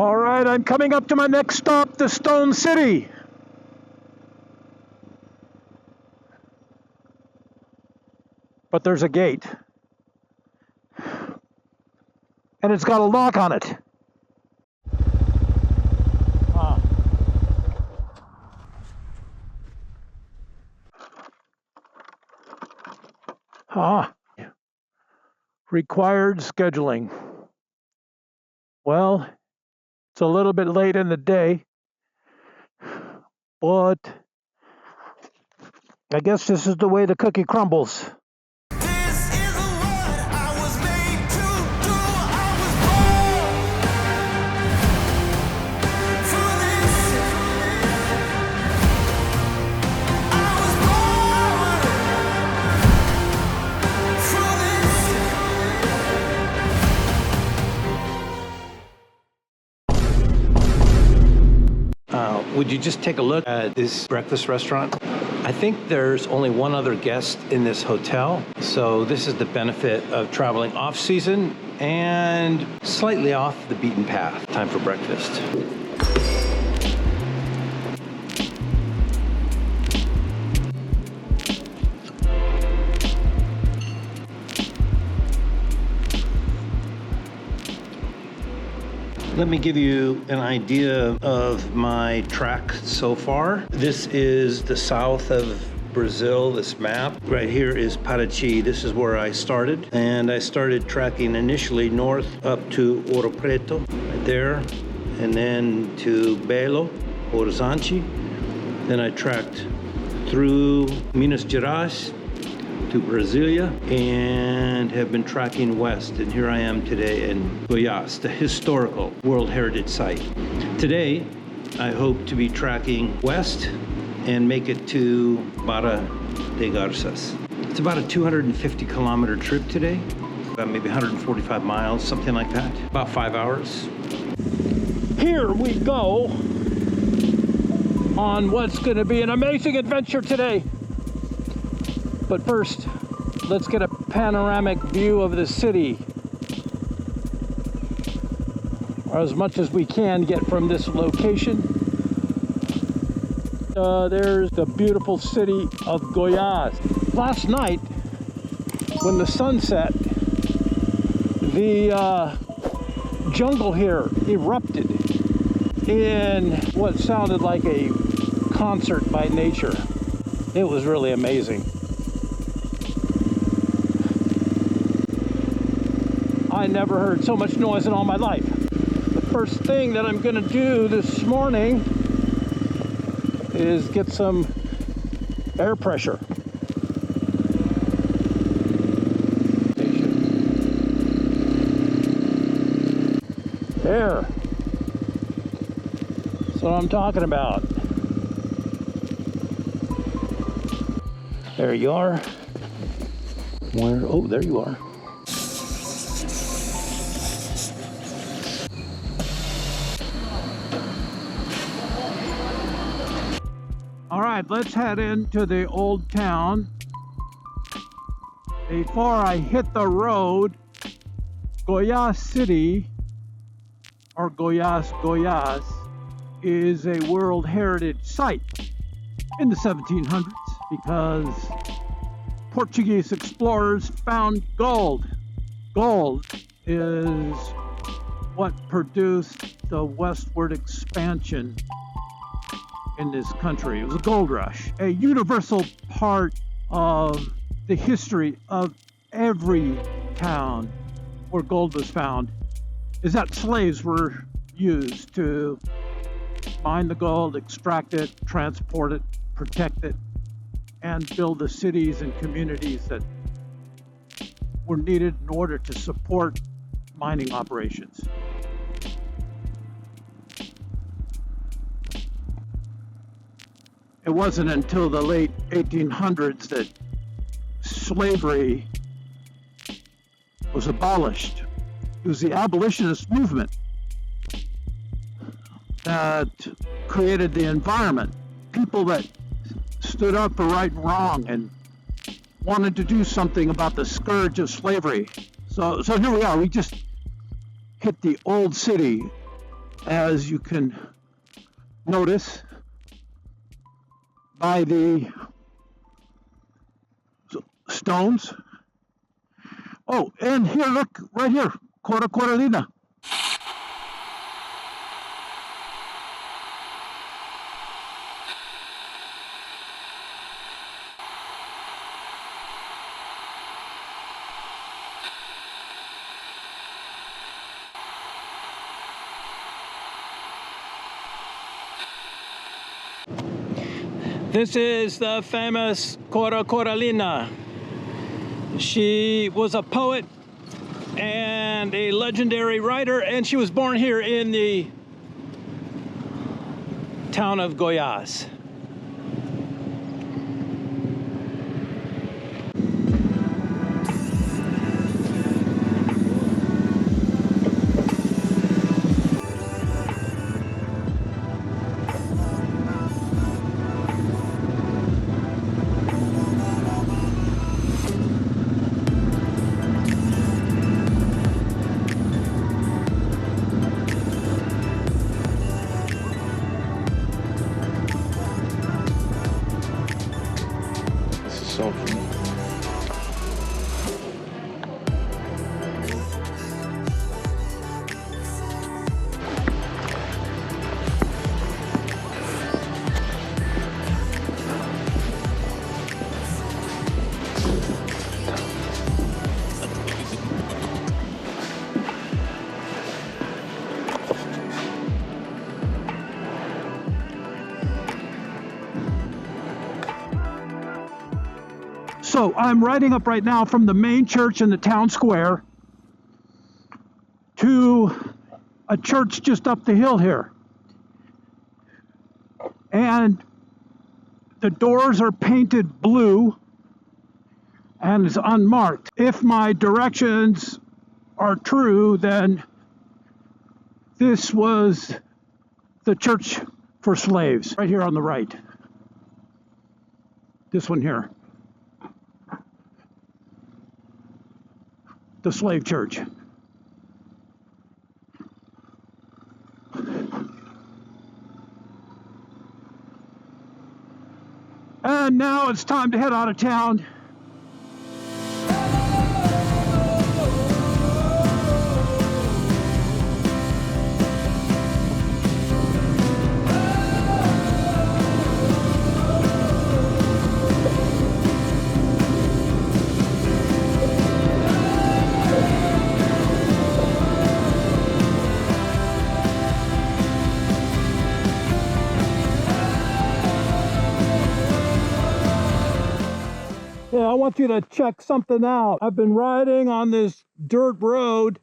All right, I'm coming up to my next stop, the Stone City. But there's a gate. And it's got a lock on it. Required scheduling. Well, it's a little bit late in the day, but I guess this is the way the cookie crumbles. Would you just take a look at this breakfast restaurant? I think there's only one other guest in this hotel, so this is the benefit of traveling off-season and slightly off the beaten path. Time for breakfast. Let me give you an idea of my track so far. This is the south of Brazil, this map. Right here is Paraty. This is where I started. And I started tracking initially north up to Ouro Preto, right there, and then to Belo, Horizonte. Then I tracked through Minas Gerais to Brasilia and have been tracking west, and here I am today in Goiás, the historical World Heritage Site. Today, I hope to be tracking west and make it to Barra de Garças. It's about a 250 kilometer trip today, about maybe 145 miles, something like that, about 5 hours. Here we go on what's going to be an amazing adventure today. But first, let's get a panoramic view of the city, or as much as we can get from this location. There's the beautiful city of Goiás. Last night, when the sun set, the jungle here erupted in what sounded like a concert by nature. It was really amazing. I never heard so much noise in all my life. The first thing that I'm going to do this morning is get some air pressure. There. That's what I'm talking about. There you are. Where? Oh, there you are. All right, let's head into the old town. Before I hit the road, Goiás City, or Goiás, is a World Heritage Site in the 1700s because Portuguese explorers found gold. Gold is what produced the westward expansion in this country. It was a gold rush. A universal part of the history of every town where gold was found is that slaves were used to mine the gold, extract it, transport it, protect it, and build the cities and communities that were needed in order to support mining operations. It wasn't until the late 1800s that slavery was abolished. It was the abolitionist movement that created the environment. People that stood up for right and wrong and wanted to do something about the scourge of slavery. So here we are. We just hit the old city as you can notice by the stones. Oh, and here, look, right here, Coralina. This is the famous Coralina. She was a poet and a legendary writer, and she was born here in the town of Goyaz. So I'm riding up right now from the main church in the town square to a church just up the hill here. And the doors are painted blue and is unmarked. If my directions are true, then this was the church for slaves, right here on the right. This one here. The slave church. And now it's time to head out of town. Yeah, I want you to check something out. I've been riding on this dirt road,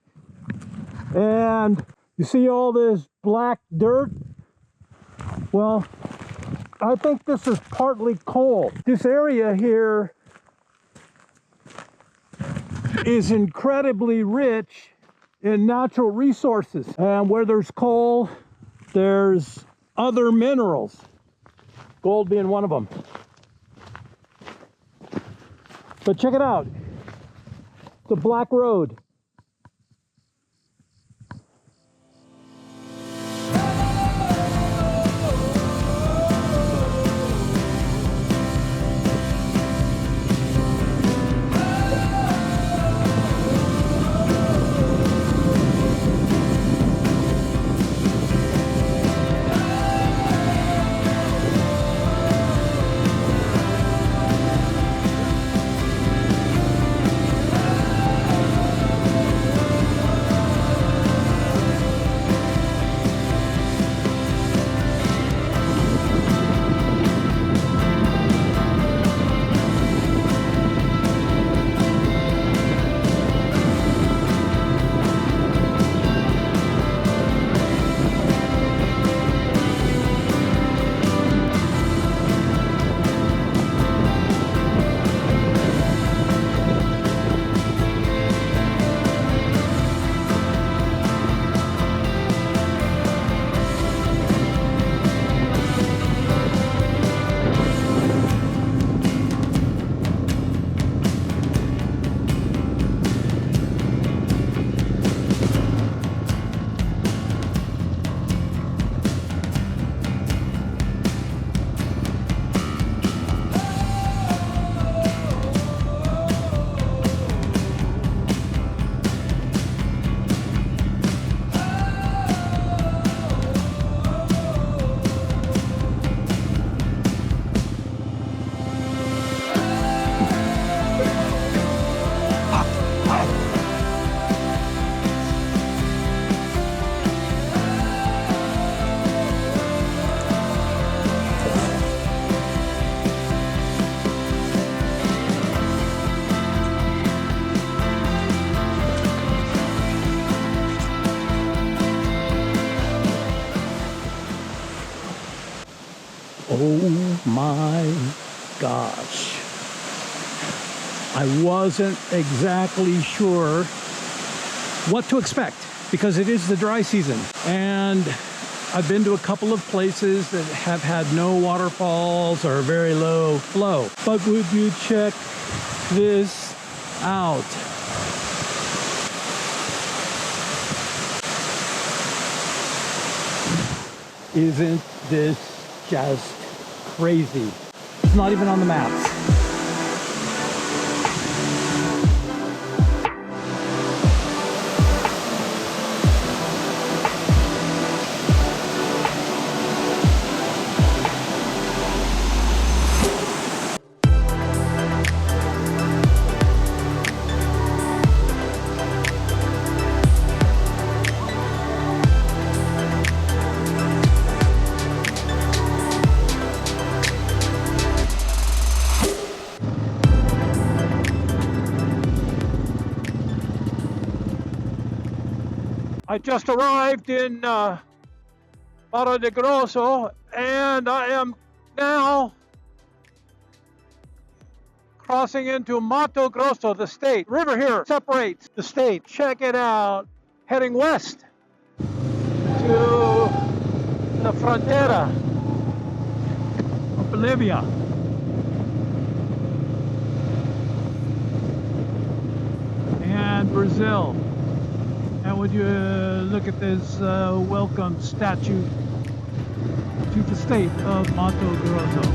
and you see all this black dirt? Well, I think this is partly coal. This area here is incredibly rich in natural resources. And where there's coal, there's other minerals, gold being one of them. But check it out. It's a black road. Oh my gosh. I wasn't exactly sure what to expect because it is the dry season. And I've been to a couple of places that have had no waterfalls or very low flow. But would you check this out? Isn't this just crazy? It's not even on the maps. I just arrived in Mato Grosso, and I am now crossing into Mato Grosso, the state. River here separates the state. Check it out. Heading west to the frontera of Bolivia. And Brazil. And would you look at this welcome statue to the state of Mato Grosso.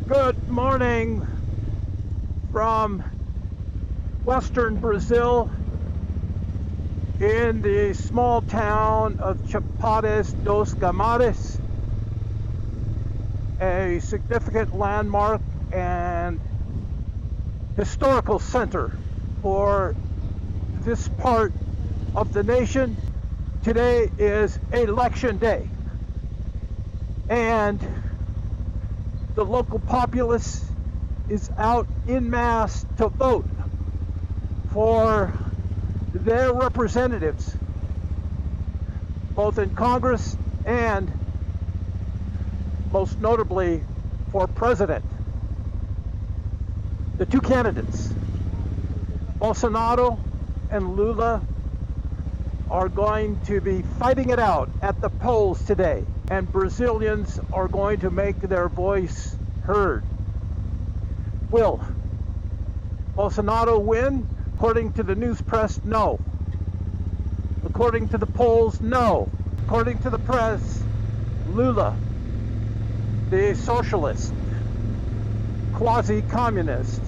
Good morning from western Brazil in the small town of Chapadas dos Guimarães, a significant landmark and historical center for this part of the nation. Today is election day, and the local populace is out en masse to vote for their representatives, both in Congress and, most notably, for president. The two candidates, Bolsonaro and Lula, are going to be fighting it out at the polls today, and Brazilians are going to make their voice heard. Will Bolsonaro win? According to the news press, no. According to the polls, no. According to the press, Lula, the socialist, quasi-communist,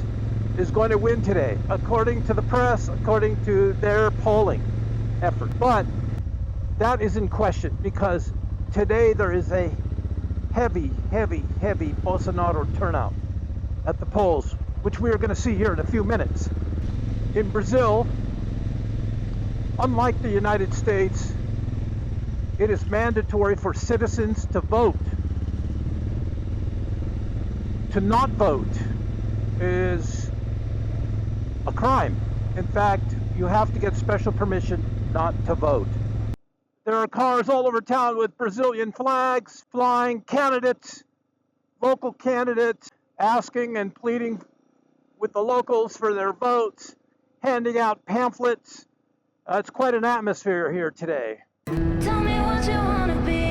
is going to win today, according to the press, according to their polling effort. But that is in question because today there is a heavy Bolsonaro turnout at the polls, which we are going to see here in a few minutes. In Brazil, unlike the United States, it is mandatory for citizens to vote. To not vote is a crime. In fact, you have to get special permission not to vote. There are cars all over town with Brazilian flags flying, candidates, local candidates, asking and pleading with the locals for their votes, handing out pamphlets. It's quite an atmosphere here today. Tell me what you wanna be.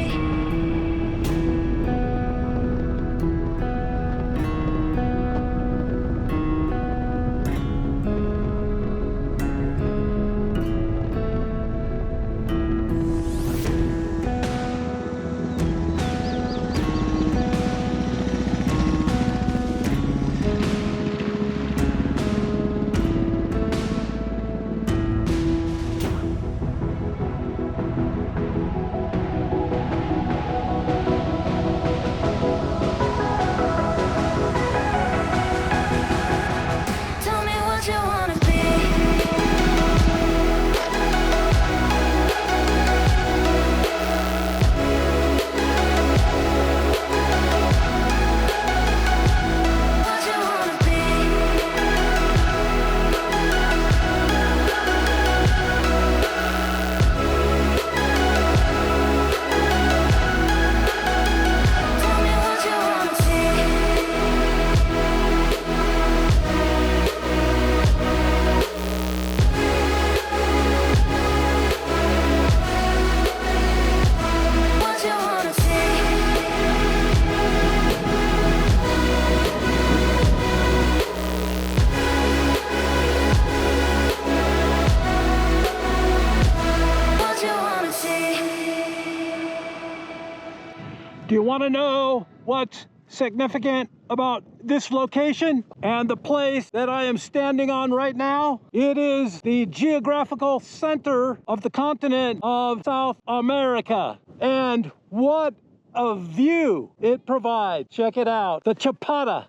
Want to know what's significant about this location and the place that I am standing on right now? It is the geographical center of the continent of South America. And what a view it provides. Check it out. The Chapada.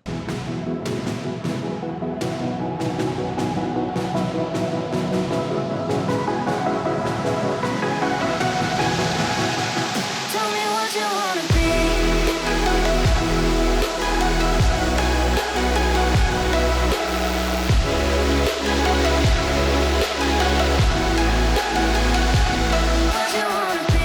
Tell me what you wanna be. What you wanna be.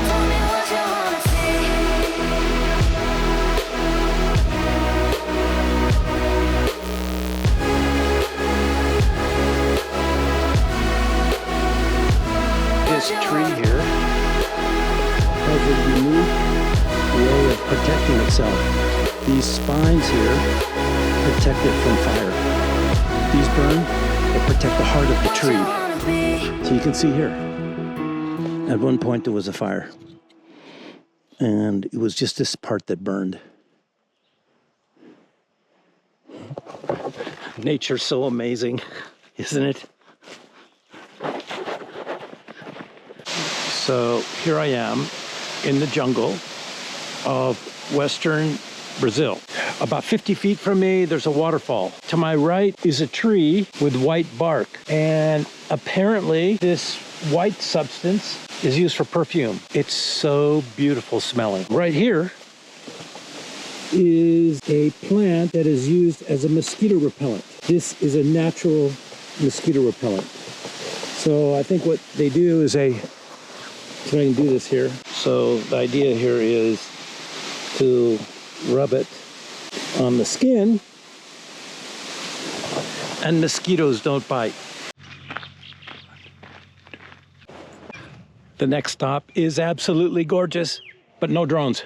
Tell me what you wanna see. This tree here has a unique way of protecting itself. These spines here protect it from fire. These burn, they protect the heart of the tree. So you can see here, at one point there was a fire. And it was just this part that burned. Nature's so amazing, isn't it? So here I am in the jungle of western Brazil. About 50 feet from me, there's a waterfall. To my right is a tree with white bark. And apparently this white substance is used for perfume. It's so beautiful smelling. Right here is a plant that is used as a mosquito repellent. This is a natural mosquito repellent. So I think what they do is so I can do this here. So the idea here is to rub it on the skin and mosquitoes don't bite. The next stop is absolutely gorgeous, but no drones.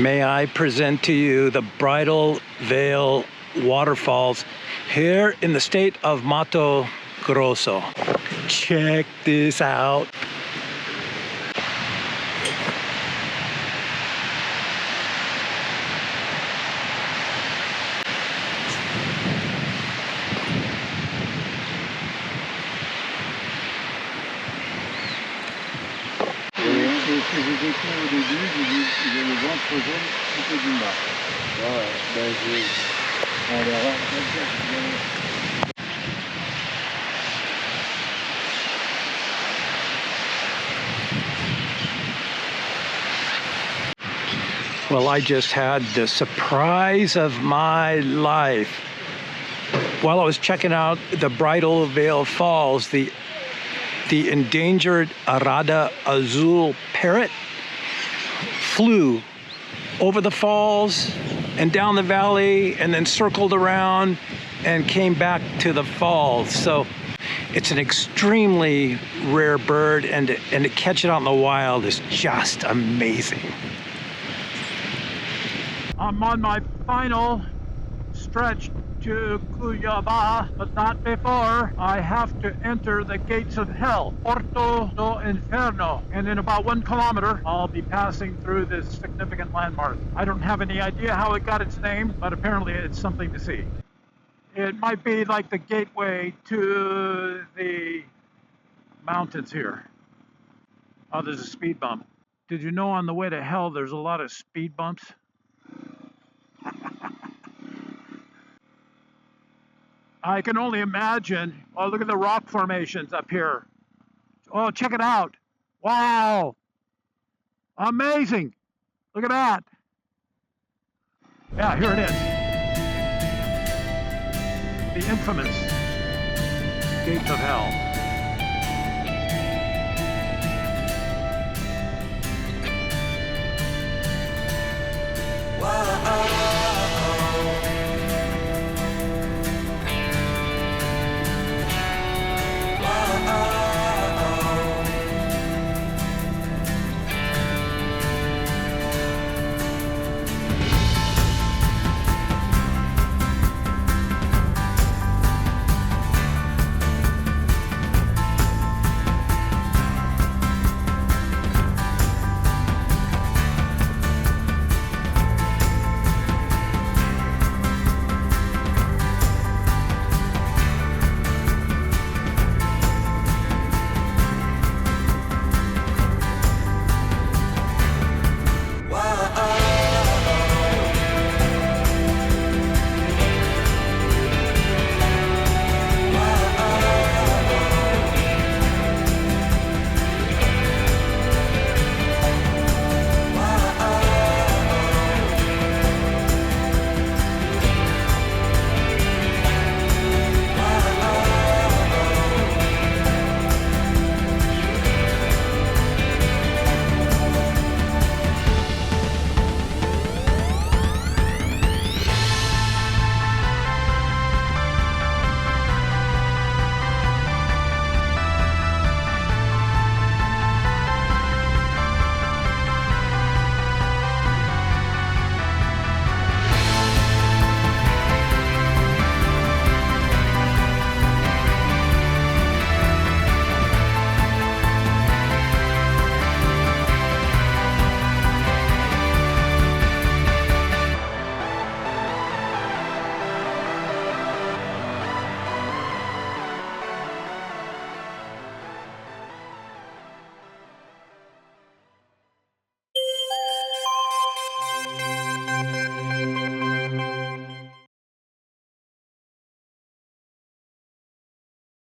May I present to you the Bridal Veil Waterfalls here in the state of Mato Grosso. Check this out. Well, I just had the surprise of my life. While I was checking out the Bridal Veil Falls, the endangered Arara azul parrot flew over the falls and down the valley and then circled around and came back to the falls. So it's an extremely rare bird, and to catch it out in the wild is just amazing. I'm on my final stretch to Cuiabá, but not before. I have to enter the gates of hell, Porto do Inferno, and in about 1 kilometer, I'll be passing through this significant landmark. I don't have any idea how it got its name, but apparently it's something to see. It might be like the gateway to the mountains here. Oh, there's a speed bump. Did you know on the way to hell there's a lot of speed bumps? I can only imagine. Oh, look at the rock formations up here. Oh, check it out. Wow. Amazing. Look at that. Yeah, here it is. The infamous Gates of Hell.